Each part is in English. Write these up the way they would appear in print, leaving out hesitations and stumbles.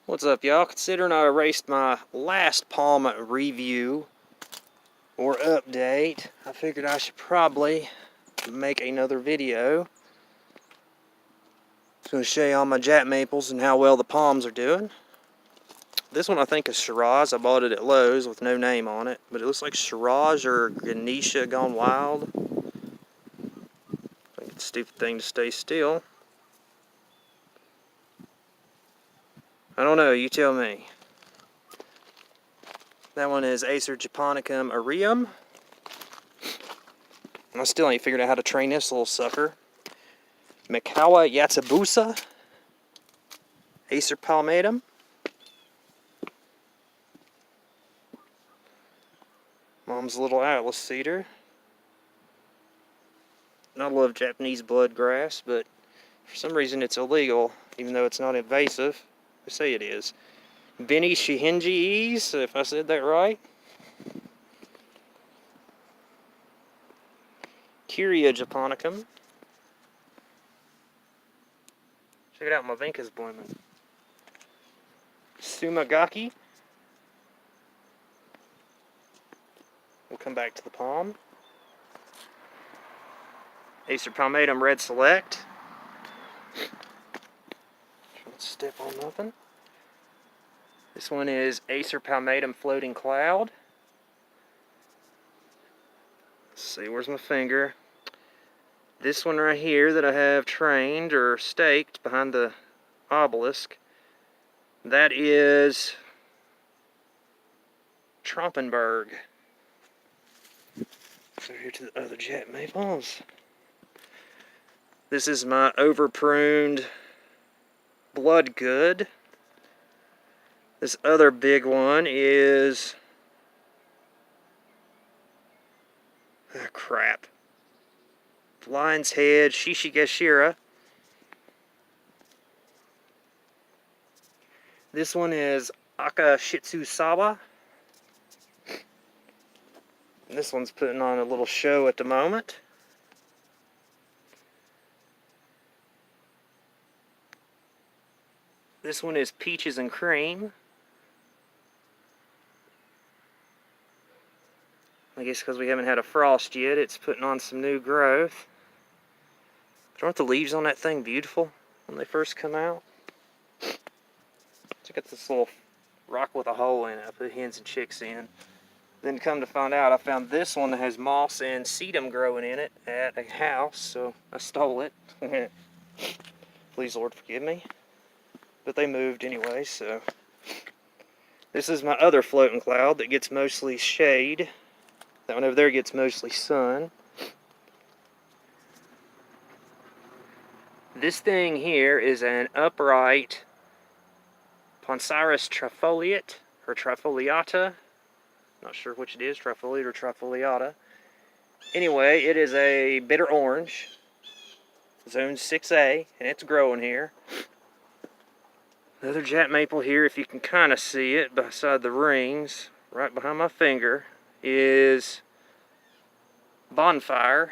What's up, y'all? Considering I erased my last palm review or update, I figured I should probably make another video. It's going to show you all my Jack Maples and how well the palms are doing. This one I think is Shiraz. I bought it at Lowe's with no name on it, but it looks like Shiraz or Ganesha gone wild. I think it's a stupid thing to stay still. I don't know, you tell me. That one is Acer Japonicum Arium. I still ain't figured out how to train this little sucker. Mikawa Yatsubusa, Acer Palmatum. Mom's little Atlas cedar. I love Japanese bloodgrass, but for some reason it's illegal, even though it's not invasive. They say it is. Benny Shihinji's, if I said that right. Curia Japonicum. Check it out, my Vinca's blooming. Sumagaki. We'll come back to the palm. Acer Palmatum Red Select. Don't step on nothing. This one is Acer Palmatum Floating Cloud. Let's see, where's my finger? This one right here that I have trained or staked behind the obelisk, that is Trompenberg. So here to the other Jack Maples. This is my over-pruned Bloodgood. This other big one is... oh, crap. Lion's Head Shishigashira. This one is Akashitsusawa. And this one's putting on a little show at the moment. This one is Peaches and Cream. I guess because we haven't had a frost yet, it's putting on some new growth. But aren't the leaves on that thing beautiful when they first come out? Check out this little rock with a hole in it I put hens and chicks in. Then come to find out, I found this one that has moss and sedum growing in it at a house, so I stole it. Please, Lord, forgive me. But they moved anyway, so. This is my other floating cloud that gets mostly shade. That one over there gets mostly sun. This thing here is an upright Ponsaris trifoliate, or trifoliata. Not sure which it is, trifoliate or trifoliata. Anyway, it is a bitter orange, zone 6A, and it's growing here. Another Jack Maple here, if you can kind of see it beside the rings, right behind my finger, is Bonfire,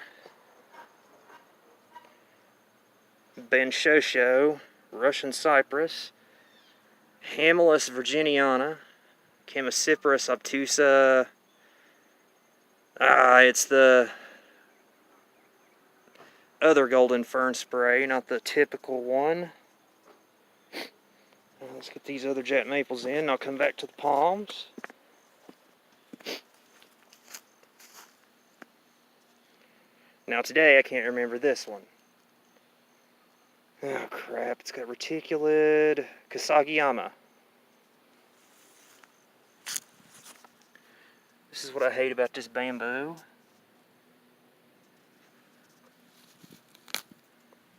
Benshosho, Russian Cypress, Hamalus virginiana, Chamaecyparis obtusa. It's the other golden fern spray, not the typical one. Let's get these other Jack Maples in, and I'll come back to the palms. Now today I can't remember this one. Oh crap, it's got reticulate Kasagiyama. This is what I hate about this bamboo.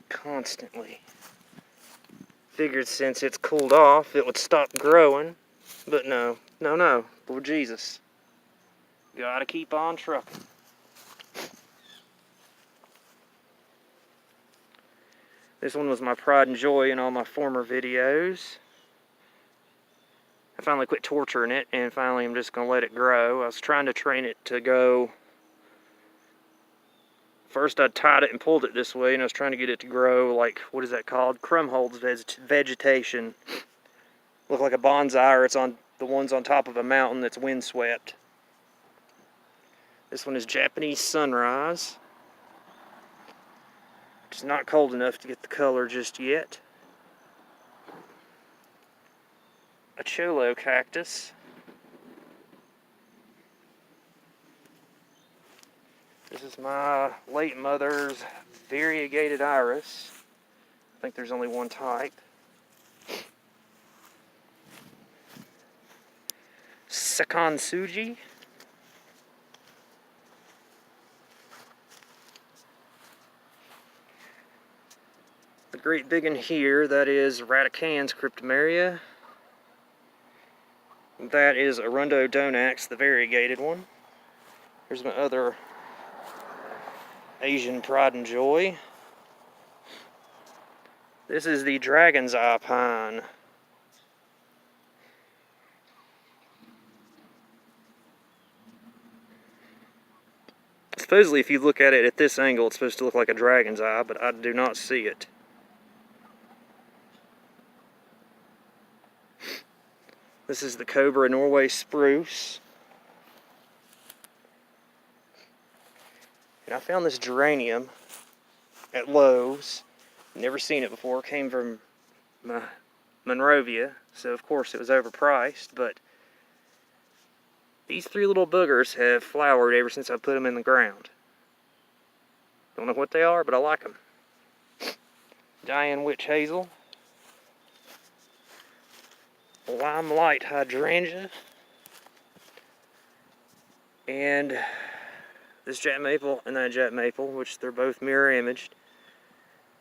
Constantly. Figured since it's cooled off it would stop growing, but no, Lord Jesus. Gotta keep on trucking. This one was my pride and joy in all my former videos. I finally quit torturing it, and finally I'm just going to let it grow. I was trying to train it to go... First I tied it and pulled it this way, and I was trying to get it to grow like, what is that called? Crumholds vegetation. look like a bonsai, or it's on the ones on top of a mountain that's windswept. This one is Japanese Sunrise. It's not cold enough to get the color just yet. A Cholo cactus. This is my late mother's variegated iris. I think there's only one type. Sakonsuji. The great big one here, that is Radican's Cryptomeria. That is Arundo Donax, the variegated one. Here's my other Asian pride and joy. This is the Dragon's Eye Pine. Supposedly, if you look at it at this angle, it's supposed to look like a dragon's eye, but I do not see it. This is the Cobra Norway Spruce. And I found this geranium at Lowe's. Never seen it before. Came from Monrovia, so of course it was overpriced, but these three little boogers have flowered ever since I put them in the ground. Don't know what they are, but I like them. Diane Witch Hazel. Limelight Hydrangea. And this Jack Maple and that Jack Maple, which they're both mirror imaged.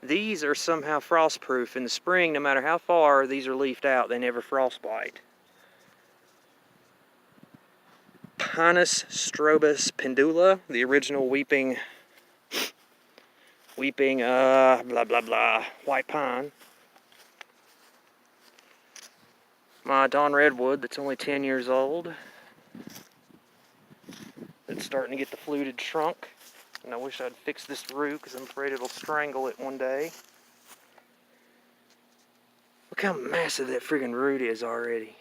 These are somehow frost-proof. In the spring, no matter how far these are leafed out, they never frostbite. Pinus strobus pendula, the original weeping blah blah blah white pine. My Dawn Redwood that's only 10 years old. It's starting to get the fluted trunk. And I wish I'd fix this root because I'm afraid it'll strangle it one day. Look how massive that friggin' root is already.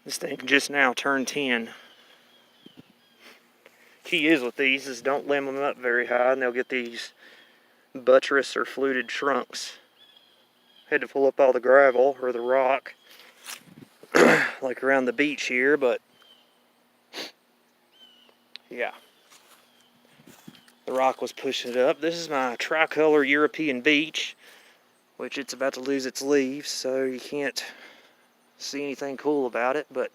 This thing just now turned 10. Key is with these is don't limb them up very high and they'll get these buttress or fluted trunks. Had to pull up all the gravel or the rock like around the beach here, but yeah. The rock was pushing it up. This is my tricolor European beech, which it's about to lose its leaves, so you can't see anything cool about it, but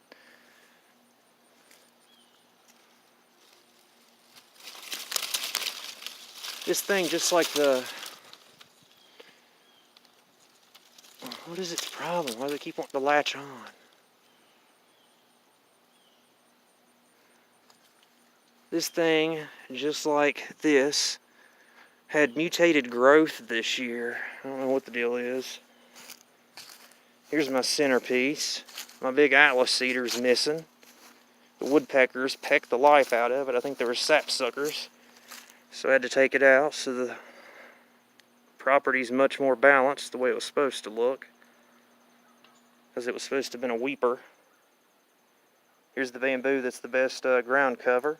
this thing, just like the, what is its problem? Why do they keep wanting to latch on? This thing, just like this, had mutated growth this year. I don't know what the deal is. Here's my centerpiece. My big Atlas cedar's missing. The woodpeckers pecked the life out of it. I think they were sapsuckers. So I had to take it out so the property's much more balanced the way it was supposed to look. Because it was supposed to have been a weeper. Here's the bamboo that's the best ground cover.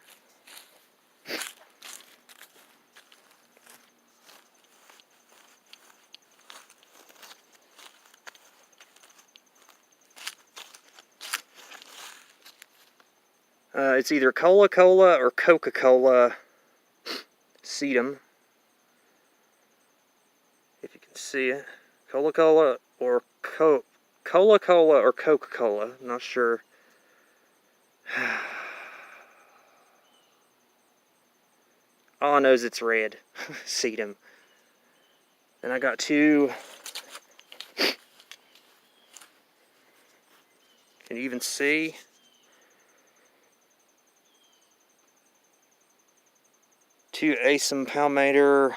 It's either Cola-Cola or Coca-Cola sedum. If you can see it. Cola-Cola or Cola-Cola or Coca-Cola. I'm not sure. All I know is it's red. Sedum. And I got two. Can you even see? Two Acer Palmatum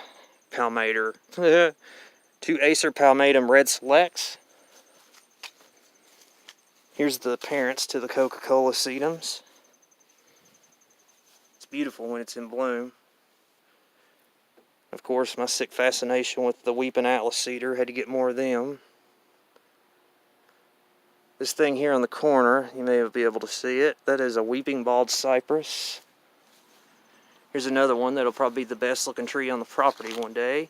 two Acer Palmatum Red Selects. Here's the parents to the Coca-Cola sedums. It's beautiful when it's in bloom. of course, my sick fascination with the weeping Atlas cedar. Had to get more of them. This thing here on the corner, you may be able to see it. That is a weeping bald cypress. Here's another one that'll probably be the best looking tree on the property one day.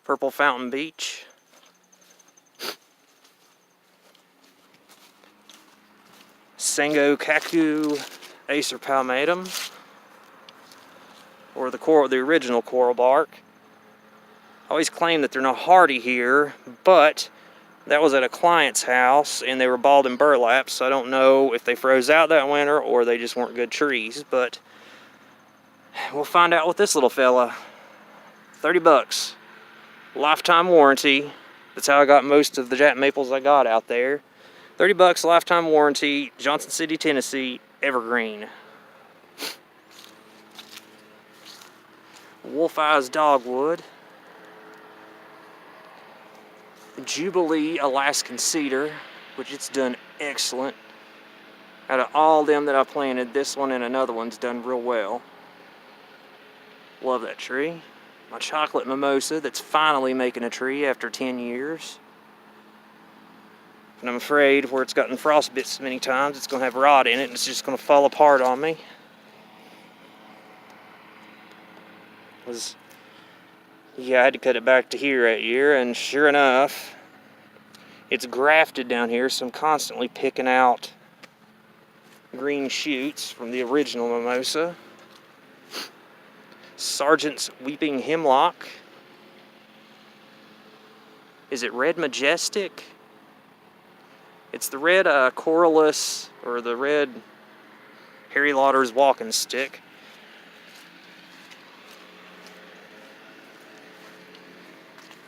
Purple fountain beech. Sango kaku acer palmatum, or the original coral bark. I always claim that they're not hardy here, but that was at a client's house and they were balled in burlap, so I don't know if they froze out that winter or they just weren't good trees, but we'll find out with this little fella. 30 bucks. Lifetime warranty. That's how I got most of the Jack maples I got out there. 30 bucks, lifetime warranty, Johnson City, Tennessee, evergreen. Wolf Eyes dogwood. Jubilee Alaskan cedar, which it's done excellent. Out of all them that I planted, this one and another one's done real well. Love that tree. My chocolate mimosa that's finally making a tree after 10 years. And I'm afraid where it's gotten frostbitten so many times, it's going to have rot in it and it's just going to fall apart on me. Yeah, I had to cut it back to here that year, and sure enough, it's grafted down here, so I'm constantly picking out green shoots from the original mimosa. Sargent's Weeping Hemlock. Is it Red Majestic? It's the red Corylus, or the red Harry Lauder's walking stick.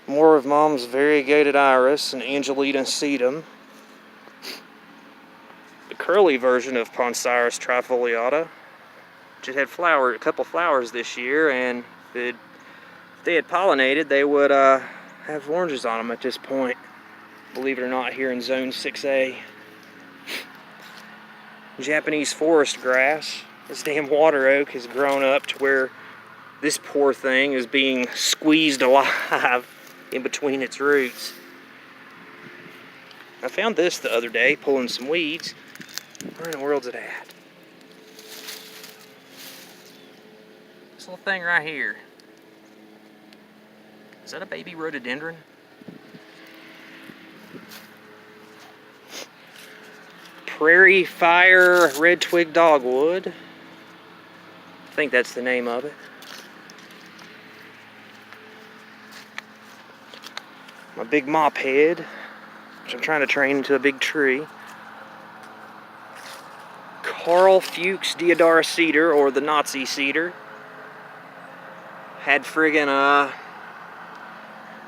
More of Mom's variegated iris and Angelina sedum. The curly version of Poncirus trifoliata, which had a couple flowers this year, and if they had pollinated, they would have oranges on them at this point. Believe it or not, here in Zone 6A. Japanese forest grass. This damn water oak has grown up to where this poor thing is being squeezed alive in between its roots. I found this the other day, pulling some weeds. Where in the world's it at? This little thing right here. Is that a baby rhododendron? Prairie Fire Red Twig Dogwood. I think that's the name of it. My big mop head, which I'm trying to train into a big tree. Carl Fuchs Deodara cedar, or the Nazi cedar. Had friggin' I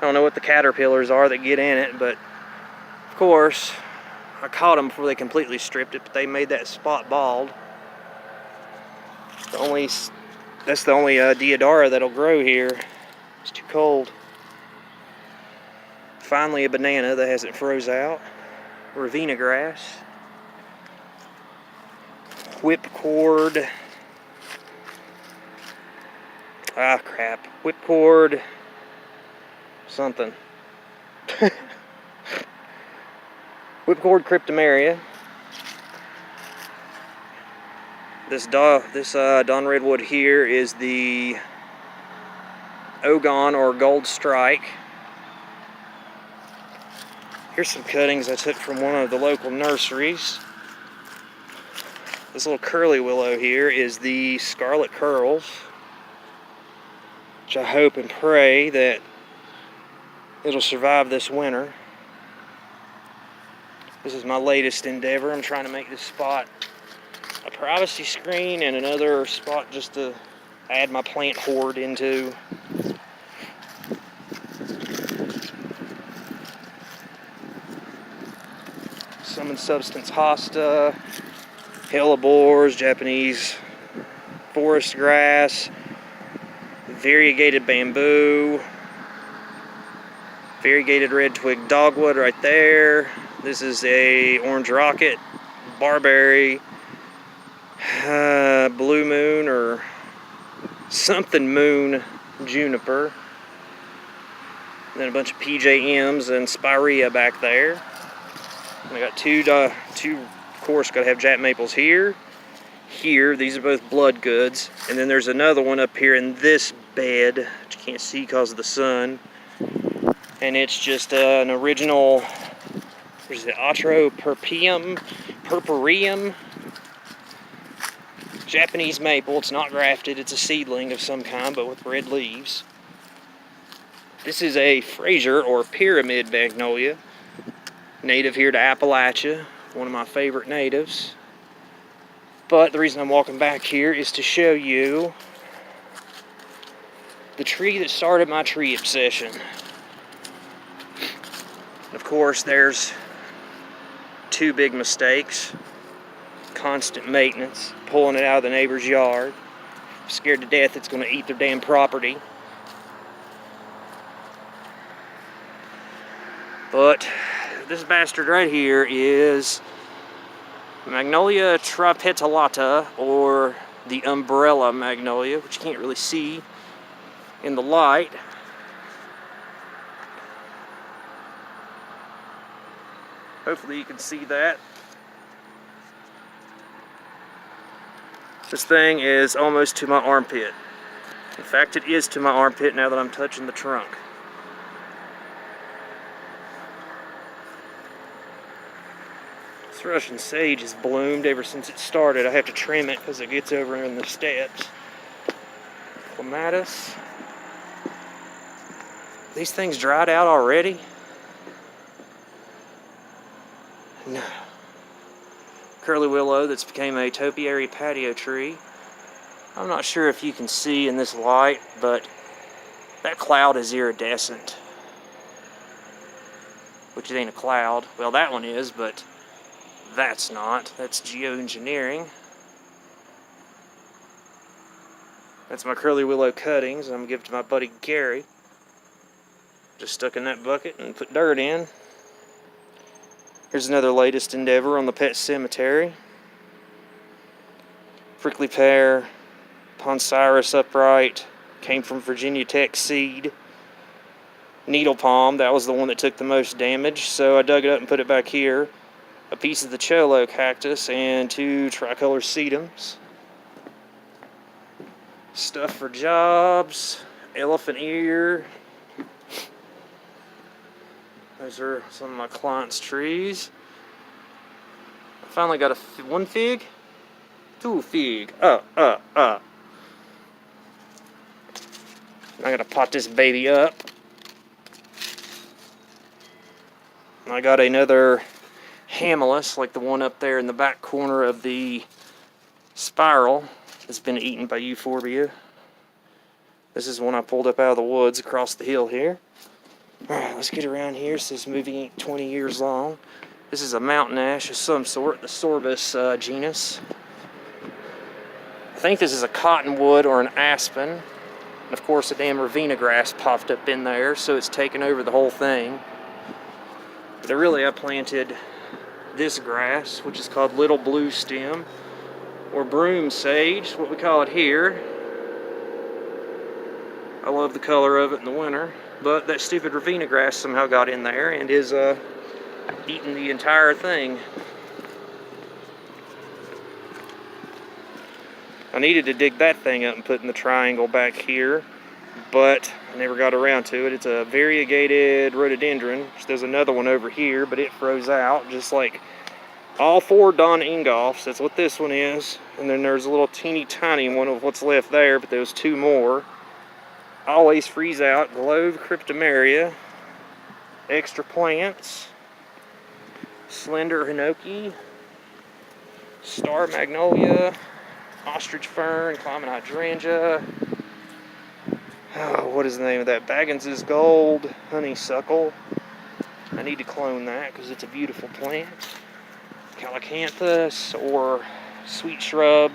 don't know what the caterpillars are that get in it, but of course I caught them before they completely stripped it, but they made that spot bald. That's the only Deodara that'll grow here. It's too cold. Finally, a banana that hasn't froze out. Ravina grass. Whipcord. Whipcord something. Whipcord cryptomeria. This Don Redwood here is the Ogon, or Gold Strike. Here's some cuttings I took from one of the local nurseries. This little curly willow here is the Scarlet Curls, which I hope and pray that it'll survive this winter. This is my latest endeavor. I'm trying to make this spot a privacy screen and another spot just to add my plant hoard into. Summon Substance Hosta, hellebores, Japanese forest grass, variegated bamboo, variegated red twig dogwood right there. This is a orange rocket, barberry, blue moon, or something moon juniper. And then a bunch of PJMs and spirea back there. And I got two, of course, got to have Jack maples here. Here, these are both blood goods. And then there's another one up here in this bed, which you can't see because of the sun. And it's just an original, what is it, Purpureum, Japanese maple. It's not grafted, it's a seedling of some kind, but with red leaves. This is a Fraser or pyramid magnolia, native here to Appalachia, one of my favorite natives. But the reason I'm walking back here is to show you the tree that started my tree obsession. Of course, there's two big mistakes. Constant maintenance, pulling it out of the neighbor's yard. Scared to death it's going to eat their damn property. But this bastard right here is Magnolia tripetalata, or the umbrella magnolia, which you can't really see in the light. Hopefully you can see that. This thing is almost to my armpit. In fact, it is to my armpit now that I'm touching the trunk. This Russian sage has bloomed ever since it started. I have to trim it because it gets over in the steps. Clematis. These things dried out already? No. Curly willow that's became a topiary patio tree. I'm not sure if you can see in this light, but that cloud is iridescent. Which it ain't a cloud. Well, that one is, but that's not. That's geoengineering. That's my curly willow cuttings. I'm going to give it to my buddy Gary. Just stuck in that bucket and put dirt in. Here's another latest endeavor on the pet cemetery. Prickly pear, Poncirus upright, came from Virginia Tech seed. Needle palm, that was the one that took the most damage, so I dug it up and put it back here. A piece of the cholo cactus and two tricolor sedums. Stuff for jobs, elephant ear. Those are some of my clients' trees. I finally got one fig, two fig. I gotta pot this baby up. I got another Hamalus, like the one up there in the back corner of the spiral, that's been eaten by euphorbia. This is one I pulled up out of the woods across the hill here. Alright, let's get around here so this movie ain't 20 years long. This is a mountain ash of some sort, the Sorbus genus. I think this is a cottonwood or an aspen. And of course, a damn Ravina grass popped up in there, so it's taken over the whole thing. But I planted this grass, which is called little blue stem, or broom sage, what we call it here. I love the color of it in the winter. But that stupid Ravina grass somehow got in there and is eating the entire thing. I needed to dig that thing up and put in the triangle back here, but I never got around to it. It's a variegated rhododendron. There's another one over here, but it froze out, just like all four Don Ingolfs. That's what this one is. And then there's a little teeny tiny one of what's left there, but there's two more. Always freeze out. Glove cryptomeria, extra plants, slender hinoki, star magnolia, ostrich fern, climbing hydrangea. Oh, what is the name of that? Baggins's gold honeysuckle. I need to clone that because it's a beautiful plant. Calacanthus or sweet shrub,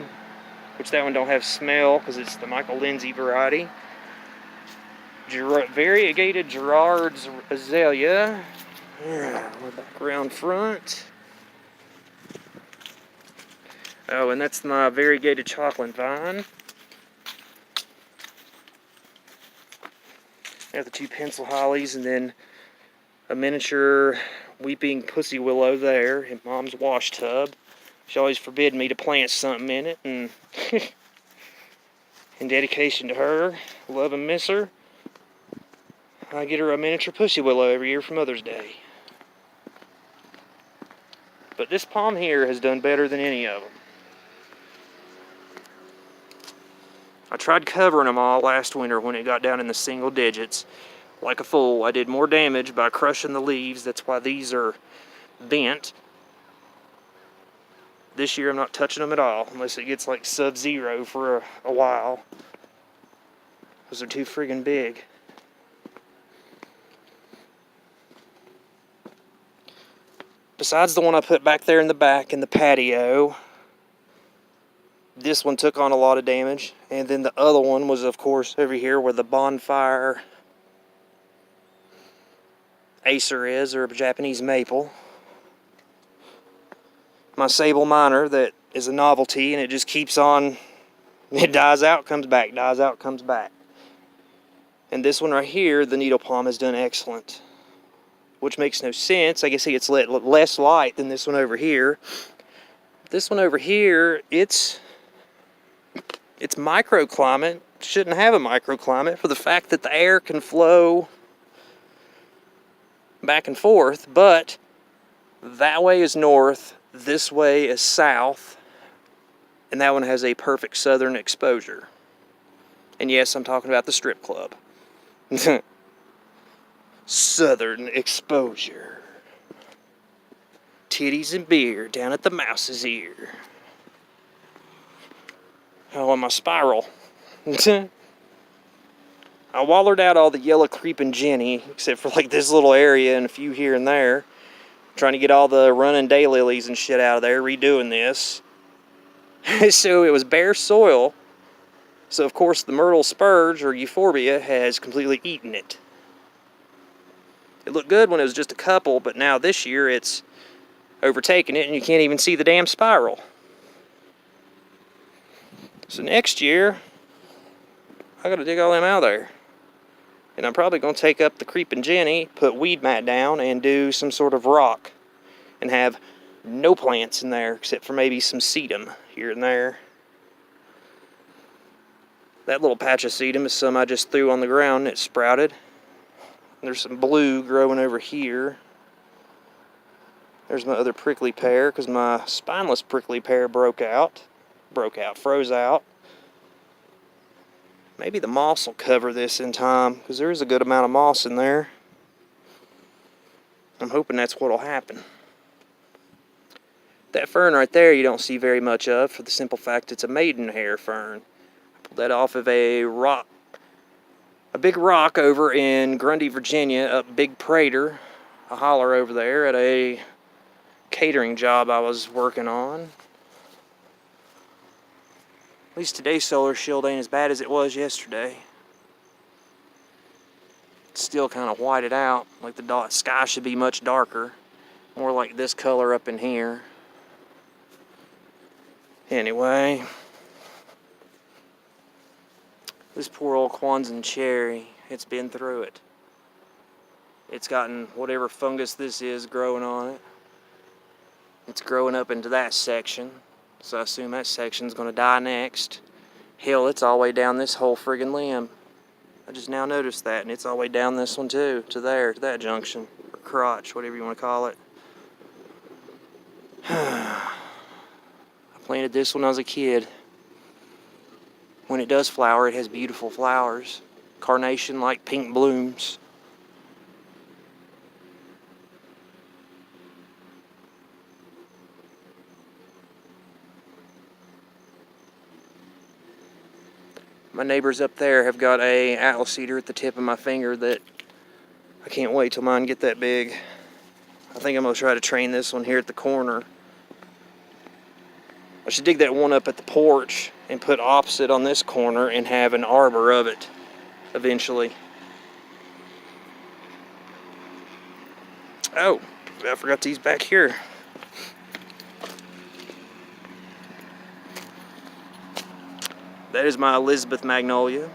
which that one don't have smell because it's the Michael Lindsay variety. Variegated Gerard's azalea. We're back around front. Oh, and that's my variegated chocolate vine. Got the 2 pencil hollies, and then a miniature weeping pussy willow there in Mom's wash tub. She always forbid me to plant something in it, and in dedication to her, love and miss her, I get her a miniature pussy willow every year for Mother's Day. But this palm here has done better than any of them. I tried covering them all last winter when it got down in the single digits. Like a fool, I did more damage by crushing the leaves. That's why these are bent. This year I'm not touching them at all, unless it gets like sub-zero for a while. Because they're too friggin' big. Besides the one I put back there in the back in the patio, this one took on a lot of damage. And then the other one was, of course, over here where the bonfire acer is, or a Japanese maple. My sable minor that is a novelty, and it just keeps on, it dies out, comes back, dies out, comes back. And this one right here, the needle palm has done excellent, which makes no sense. I guess it gets less light than this one over here. This one over here, it's microclimate. Shouldn't have a microclimate for the fact that the air can flow back and forth, but that way is north, this way is south, and that one has a perfect southern exposure. And yes, I'm talking about the strip club. Southern exposure. Titties and beer down at the mouse's ear. Oh, and my spiral. I wallered out all the yellow creeping Jenny, except for like this little area and a few here and there. Trying to get all the running daylilies and shit out of there, redoing this. So it was bare soil. So of course the myrtle spurge, or euphorbia, has completely eaten it. It looked good when it was just a couple, but now this year it's overtaken it and you can't even see the damn spiral. So next year, I gotta dig all them out of there. And I'm probably gonna take up the creeping Jenny, put weed mat down, and do some sort of rock. And have no plants in there, except for maybe some sedum here and there. That little patch of sedum is some I just threw on the ground and it sprouted. There's some blue growing over here. There's my other prickly pear, because my spineless prickly pear froze out. Maybe the moss will cover this in time, because there is a good amount of moss in there. I'm hoping that's what'll happen. That fern right there you don't see very much of, for the simple fact it's a maidenhair fern. I pulled that off of a big rock over in Grundy, Virginia, up Big Prater, a holler over there at a catering job I was working on. At least today's solar shield ain't as bad as it was yesterday. It's still kind of whited out, like the sky should be much darker. More like this color up in here. Anyway, this poor old Kwanzaa cherry, it's been through it. It's gotten whatever fungus this is growing on it. It's growing up into that section, so I assume that section's going to die next. Hell, it's all the way down this whole friggin' limb. I just now noticed that, and it's all the way down this one too, to there, to that junction, or crotch, whatever you want to call it. I planted this when I was a kid. When it does flower, it has beautiful flowers. Carnation-like pink blooms. My neighbors up there have got a atlas cedar at the tip of my finger that I can't wait till mine get that big. I think I'm going to try to train this one here at the corner. I should dig that one up at the porch and put opposite on this corner and have an arbor of it eventually. Oh, I forgot these back here. That is my Elizabeth magnolia.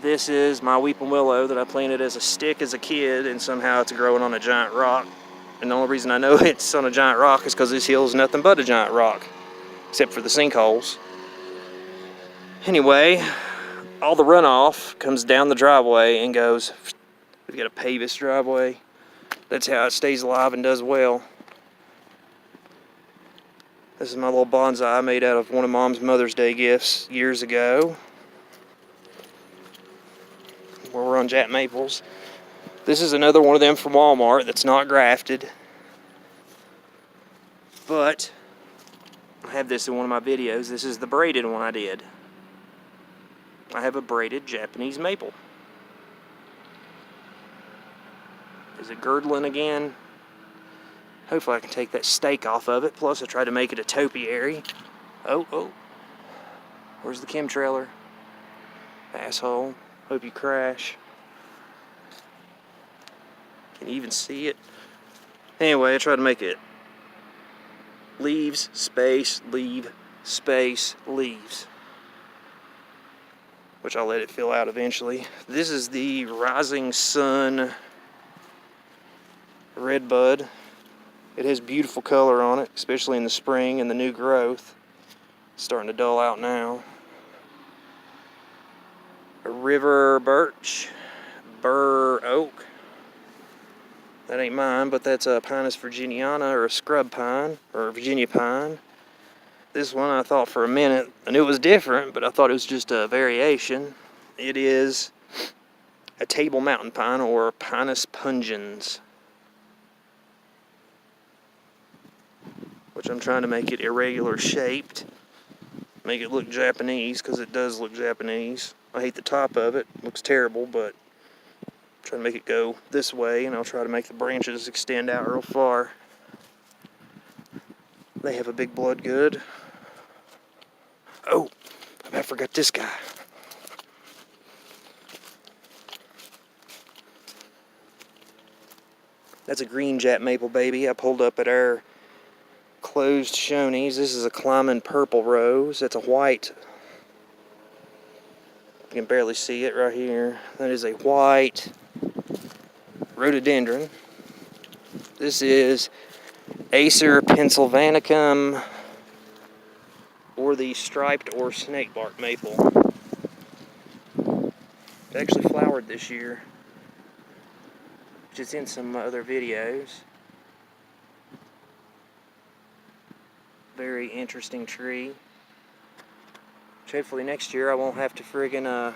This is my weeping willow that I planted as a stick as a kid, and somehow it's growing on a giant rock. And the only reason I know it's on a giant rock is because this hill is nothing but a giant rock, except for the sinkholes. Anyway, all the runoff comes down the driveway and goes, we've got a paved driveway. That's how it stays alive and does well. This is my little bonsai I made out of one of Mom's Mother's Day gifts years ago. Where we're on Jack Maples. This is another one of them from Walmart that's not grafted. But I have this in one of my videos. This is the braided one I did. I have a braided Japanese maple. Is it girdling again? Hopefully I can take that stake off of it. Plus I tried to make it a topiary. Oh. Where's the chemtrailer? Asshole. Hope you crash. Can you even see it? Anyway, I tried to make it leaves, space, leave, space, leaves. Which I'll let it fill out eventually. This is the Rising Sun red bud. It has beautiful color on it, especially in the spring and the new growth. It's starting to dull out now. A river birch, bur oak. That ain't mine, but that's a Pinus virginiana, or a scrub pine, or a Virginia pine. This one I thought for a minute, and it was different, but I thought it was just a variation. It is a table mountain pine, or Pinus pungens, which I'm trying to make it irregular shaped, make it look Japanese, because it does look Japanese. I hate the top of it, looks terrible, but I'm trying to make it go this way, and I'll try to make the branches extend out real far. They have a big blood good. Oh, I forgot this guy. That's a green Jack maple, baby. I pulled up at our closed Shoney's. This is a climbing purple rose. That's a white. You can barely see it right here. That is a white rhododendron. This is Acer pennsylvanicum, or the striped or snakebark maple. It actually flowered this year, which is in some other videos. Very interesting tree. Which hopefully next year I won't have to friggin'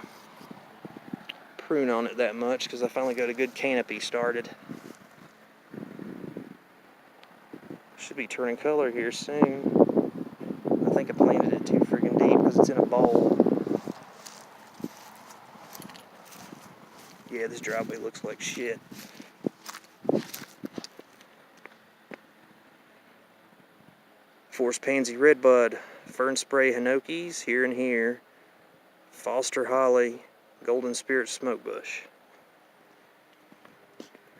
prune on it that much, because I finally got a good canopy started. Should be turning color here soon. I think I planted it too friggin' deep because it's in a bowl. Yeah, this driveway looks like shit. Forest Pansy Redbud, Fern Spray Hinokis, here and here, Foster Holly, Golden Spirit Smokebush,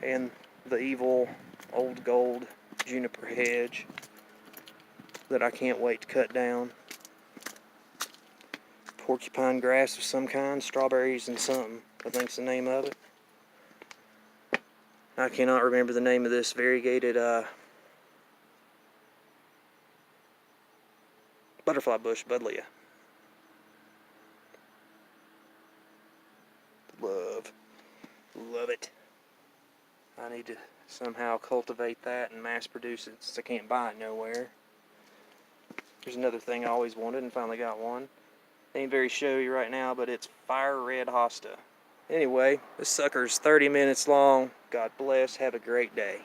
and the evil old gold juniper hedge that I can't wait to cut down. Porcupine grass of some kind, strawberries and something, I think's the name of it. I cannot remember the name of this variegated butterfly bush, Buddleia. Love it. I need to somehow cultivate that and mass produce it, since I can't buy it nowhere. There's another thing I always wanted and finally got one. Ain't very showy right now, but it's fire red hosta. Anyway, this sucker's 30 minutes long. God bless. Have a great day.